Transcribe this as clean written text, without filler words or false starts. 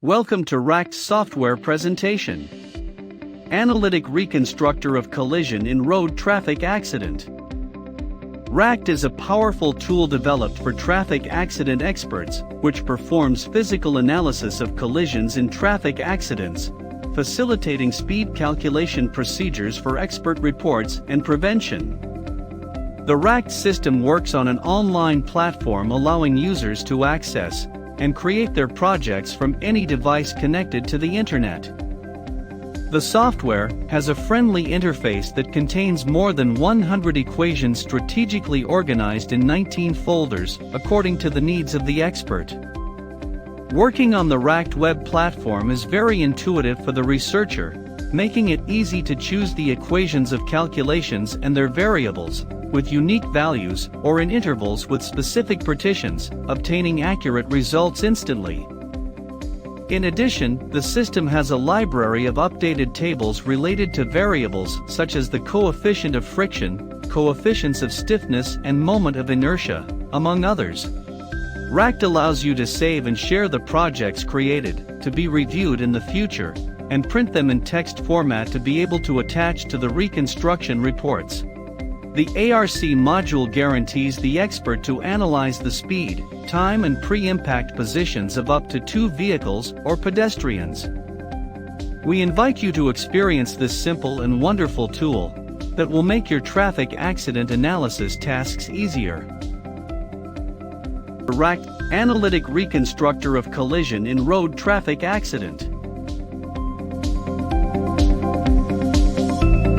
Welcome to RACTT software presentation. Analytic Reconstructor of Collision in Road Traffic Accident. RACTT is a powerful tool developed for traffic accident experts, which performs physical analysis of collisions in traffic accidents, facilitating speed calculation procedures for expert reports and prevention. The RACTT system works on an online platform allowing users to access and create their projects from any device connected to the internet. The software has a friendly interface that contains more than 100 equations strategically organized in 19 folders according to the needs of the expert. Working on the RACTT web platform is very intuitive for the researcher, making it easy to choose the equations of calculations and their variables, with unique values or in intervals with specific partitions, obtaining accurate results instantly. In addition, the system has a library of updated tables related to variables such as the coefficient of friction, coefficients of stiffness and moment of inertia, among others. RACTT allows you to save and share the projects created, to be reviewed in the future, and print them in text format to be able to attach to the reconstruction reports. The ARC module guarantees the expert to analyze the speed, time and pre-impact positions of up to 2 vehicles or pedestrians. We invite you to experience this simple and wonderful tool that will make your traffic accident analysis tasks easier. RACTT Analytic Reconstructor of Collision in Road Traffic Accident.